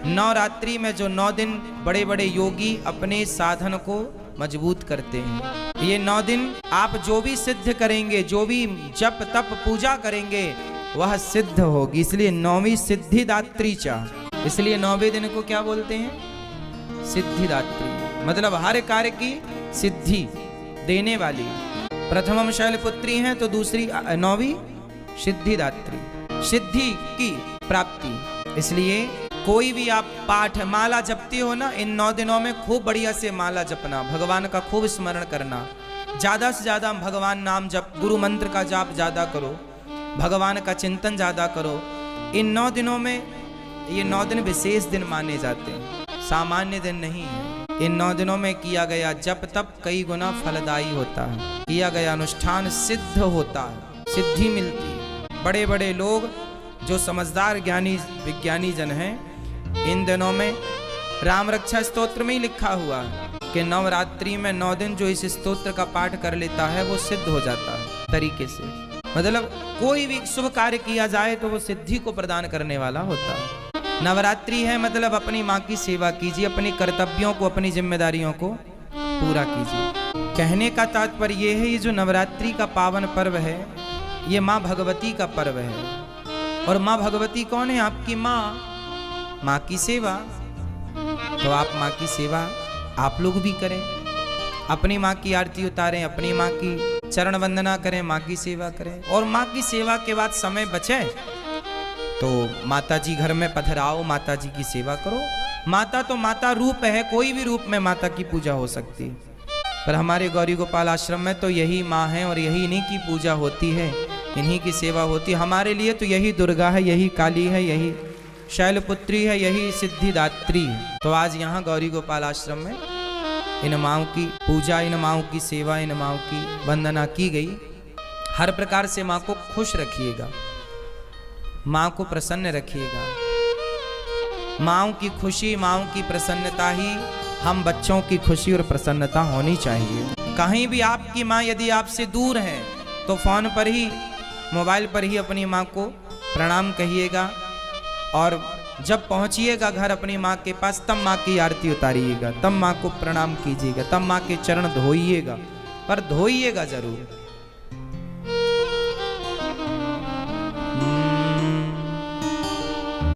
नवरात्रि में जो 9 दिन बड़े बड़े योगी अपने साधन को मजबूत करते हैं। ये 9 दिन आप जो भी सिद्ध करेंगे, जो भी जप तप पूजा करेंगे वह सिद्ध होगी। इसलिए 9वीं सिद्धिदात्री चा, इसलिए 9वें दिन को क्या बोलते हैं? सिद्धिदात्री। मतलब हर कार्य की सिद्धि देने वाली। प्रथमम शैलपुत्री है तो दूसरी 9वीं सिद्धिदात्री, सिद्धि की प्राप्ति। इसलिए कोई भी आप पाठ माला जपती हो ना, इन 9 दिनों में खूब बढ़िया से माला जपना, भगवान का खूब स्मरण करना, ज्यादा से ज्यादा भगवान नाम जप, गुरु मंत्र का जाप ज्यादा करो, भगवान का चिंतन ज्यादा करो। इन 9 दिनों में ये 9 दिन विशेष दिन माने जाते हैं, सामान्य दिन नहीं है। इन 9 दिनों में किया गया जप तप कई गुना फलदायी होता है, किया गया अनुष्ठान सिद्ध होता है, सिद्धि मिलती है। बड़े बड़े लोग जो समझदार ज्ञानी विज्ञानी जन हैं, इन दिनों में राम रक्षा स्तोत्र में ही लिखा हुआ है कि नवरात्रि में 9 दिन जो इस स्तोत्र का पाठ कर लेता है वो सिद्ध हो जाता है तरीके से। मतलब कोई भी शुभ कार्य किया जाए तो वो सिद्धि को प्रदान करने वाला होता है। नवरात्रि है मतलब अपनी माँ की सेवा कीजिए, अपनी कर्तव्यों को, अपनी जिम्मेदारियों को पूरा कीजिए। कहने का तात्पर्य ये है, ये जो नवरात्रि का पावन पर्व है ये माँ भगवती का पर्व है। और माँ भगवती कौन है? आपकी माँ, माँ की सेवा। तो आप माँ की सेवा आप लोग भी करें, अपनी माँ की आरती उतारें, अपनी माँ की चरण वंदना करें, माँ की सेवा करें। और माँ की सेवा के बाद समय बचे तो माता जी घर में पधराओ, माता जी की सेवा करो। माता तो माता रूप है, कोई भी रूप में माता की पूजा हो सकती है, पर हमारे गौरी गोपाल आश्रम में तो यही माँ है और यही इन्हीं की पूजा होती है, इन्हीं की सेवा होती है। हमारे लिए तो यही दुर्गा है, यही काली है, यही शैलपुत्री है, यही सिद्धिदात्री है। तो आज यहाँ गौरी गोपाल आश्रम में इन माँओं की पूजा, इन माँओं की सेवा, इन माँओं की वंदना की गई। हर प्रकार से माँ को खुश रखिएगा, माँ को प्रसन्न रखिएगा। माँओं की खुशी, माँओं की प्रसन्नता ही हम बच्चों की खुशी और प्रसन्नता होनी चाहिए। कहीं भी आपकी माँ यदि आपसे दूर है तो फोन पर ही, मोबाइल पर ही अपनी माँ को प्रणाम कहिएगा, और जब पहुंचिएगा घर अपनी माँ के पास तब माँ की आरती उतारिएगा, तब माँ को प्रणाम कीजिएगा, तब माँ के चरण धोइएगा, पर धोइएगा जरूर।